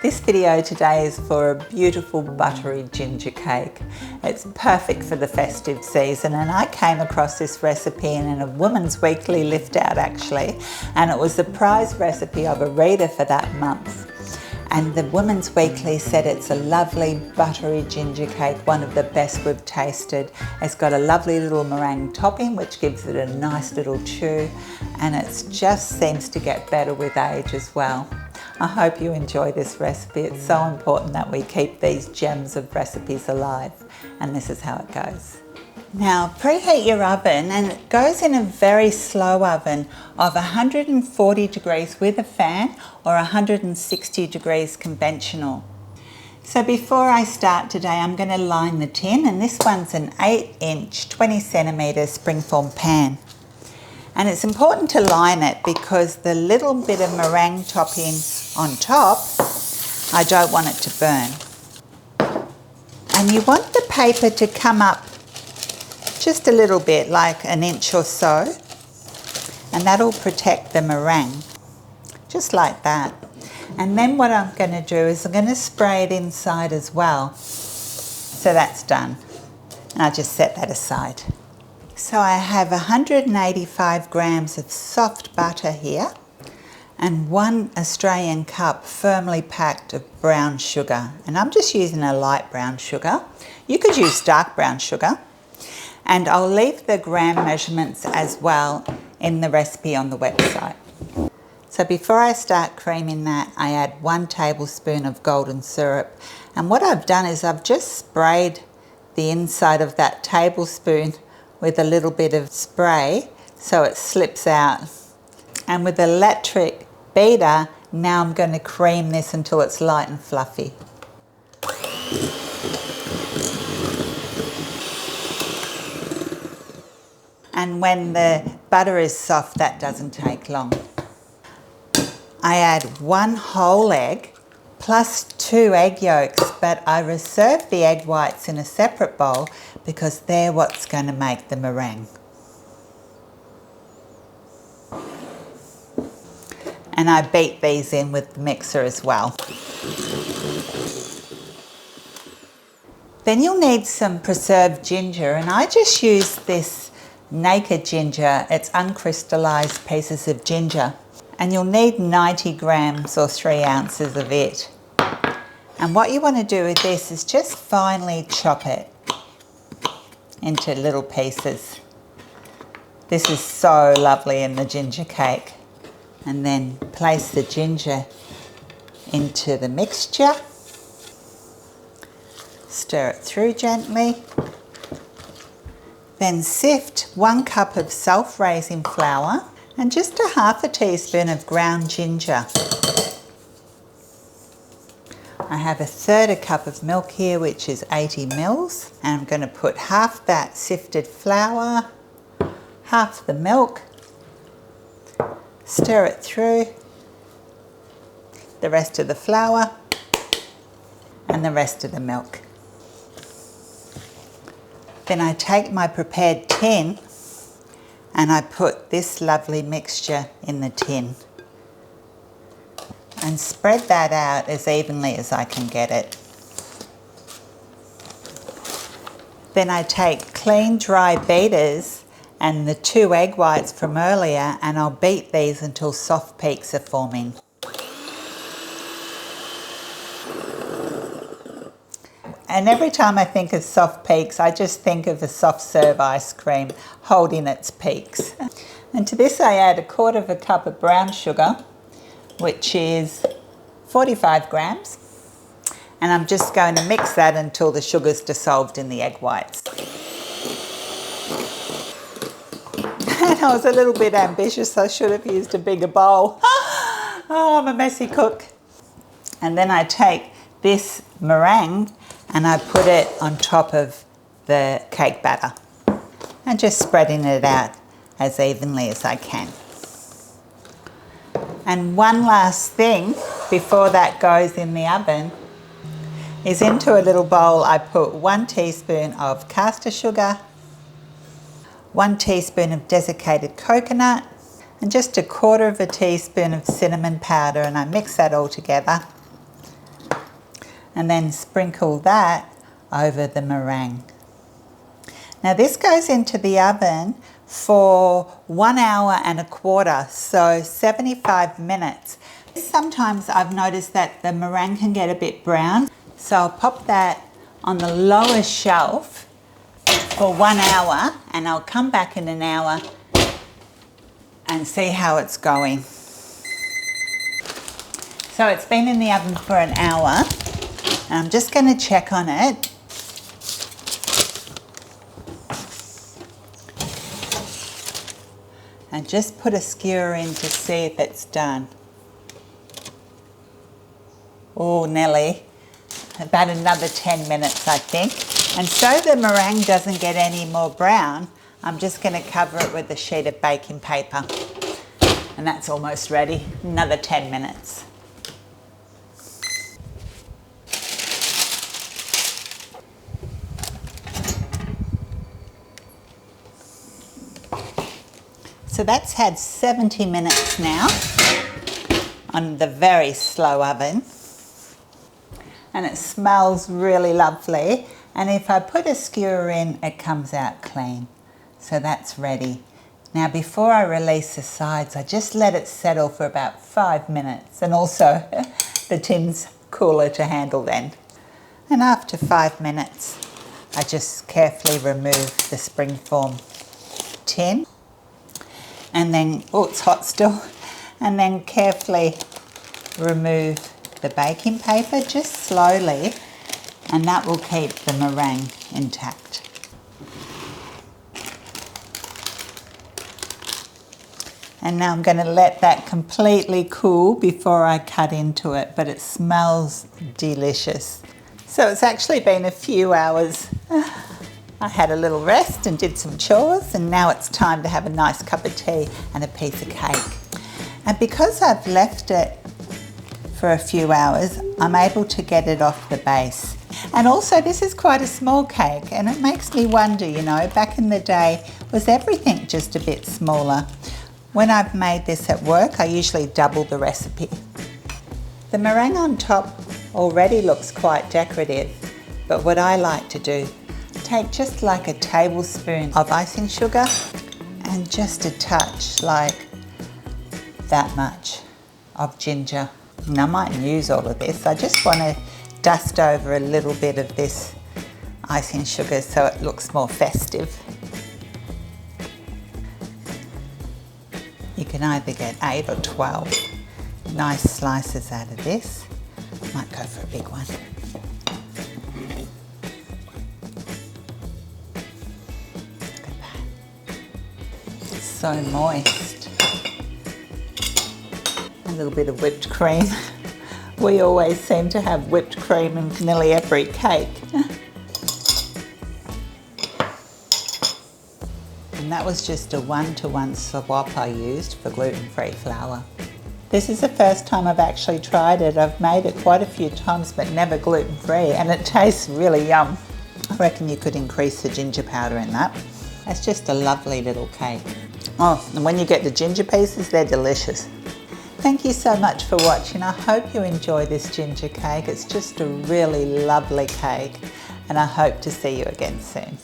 This video today is for a beautiful buttery ginger cake. It's perfect for the festive season, and I came across this recipe in a Women's Weekly lift out actually, and it was the prize recipe of a reader for that month. And the Women's Weekly said it's a lovely buttery ginger cake, one of the best we've tasted. It's got a lovely little meringue topping which gives it a nice little chew, and it just seems to get better with age as well. I hope you enjoy this recipe. It's so important that we keep these gems of recipes alive, and this is how it goes. Now preheat your oven, and it goes in a very slow oven of 140 degrees with a fan or 160 degrees conventional. So before I start today, I'm going to line the tin, and this one's an 8-inch 20cm springform pan. And it's important to line it because the little bit of meringue topping on top, I don't want it to burn. And you want the paper to come up just a little bit, like an inch or so, and that'll protect the meringue, just like that. And then what I'm going to do is I'm going to spray it inside as well. So that's done, and I'll just set that aside. So I have 185 grams of soft butter here and 1 Australian cup firmly packed of brown sugar. And I'm just using a light brown sugar. You could use dark brown sugar. And I'll leave the gram measurements as well in the recipe on the website. So before I start creaming that, I add 1 tablespoon of golden syrup. And what I've done is I've just sprayed the inside of that tablespoon with a little bit of spray so it slips out. And with the electric beater, now I'm going to cream this until it's light and fluffy. And when the butter is soft, that doesn't take long. I add 1 whole egg plus 2 egg yolks, but I reserve the egg whites in a separate bowl because they're what's going to make the meringue. And I beat these in with the mixer as well. Then you'll need some preserved ginger, and I just use this naked ginger. It's uncrystallized pieces of ginger. And you'll need 90 grams or 3 ounces of it. And what you want to do with this is just finely chop it into little pieces. This is so lovely in the ginger cake. And then place the ginger into the mixture. Stir it through gently. Then sift 1 cup of self-raising flour and just a half a teaspoon of ground ginger. I have 1/3 cup of milk here, which is 80 mils, and I'm going to put half that sifted flour, half the milk, stir it through, the rest of the flour and the rest of the milk. Then I take my prepared tin and I put this lovely mixture in the tin and spread that out as evenly as I can get it. Then I take clean dry beaters and the 2 egg whites from earlier, and I'll beat these until soft peaks are forming. And every time I think of soft peaks, I just think of a soft serve ice cream holding its peaks. And to this I add 1/4 cup of brown sugar, which is 45 grams. And I'm just going to mix that until the sugar's dissolved in the egg whites. And I was a little bit ambitious, I should have used a bigger bowl. Oh, I'm a messy cook. And then I take this meringue and I put it on top of the cake batter and just spreading it out as evenly as I can. And one last thing before that goes in the oven is into a little bowl I put 1 teaspoon of caster sugar, 1 teaspoon of desiccated coconut, and just 1/4 teaspoon of cinnamon powder, and I mix that all together. and then sprinkle that over the meringue. Now this goes into the oven for 1 hour and a quarter, so 75 minutes. Sometimes I've noticed that the meringue can get a bit brown, so I'll pop that on the lower shelf for 1 hour, and I'll come back in an hour and see how it's going. So it's been in the oven for an hour, and I'm just going to check on it. And just put a skewer in to see if it's done. Oh, Nelly, about another 10 minutes, I think. And so the meringue doesn't get any more brown, I'm just going to cover it with a sheet of baking paper. And that's almost ready. Another 10 minutes. So that's had 70 minutes now on the very slow oven. And it smells really lovely. And if I put a skewer in, it comes out clean. So that's ready. Now before I release the sides, I just let it settle for about 5 minutes. And also the tin's cooler to handle then. And after 5 minutes, I just carefully remove the springform tin. And then, oh, it's hot still. And then carefully remove the baking paper, just slowly, and that will keep the meringue intact. And now I'm going to let that completely cool before I cut into it, but it smells delicious. So it's actually been a few hours. I had a little rest and did some chores, and now it's time to have a nice cup of tea and a piece of cake. And because I've left it for a few hours, I'm able to get it off the base. And also this is quite a small cake, and it makes me wonder, you know, back in the day, was everything just a bit smaller? When I've made this at work, I usually double the recipe. The meringue on top already looks quite decorative, but what I like to do, take just like a tablespoon of icing sugar and just a touch, like that much, of ginger. And I mightn't use all of this. I just want to dust over a little bit of this icing sugar so it looks more festive. You can either get 8 or 12 nice slices out of this. Might go for a big one. Look at that. It's so moist. A little bit of whipped cream. We always seem to have whipped cream in nearly every cake. And that was just a 1-to-1 swap I used for gluten-free flour. This is the first time I've actually tried it. I've made it quite a few times, but never gluten-free, and it tastes really yum. I reckon you could increase the ginger powder in that. That's just a lovely little cake. Oh, and when you get the ginger pieces, they're delicious. Thank you so much for watching. I hope you enjoy this ginger cake. It's just a really lovely cake, and I hope to see you again soon.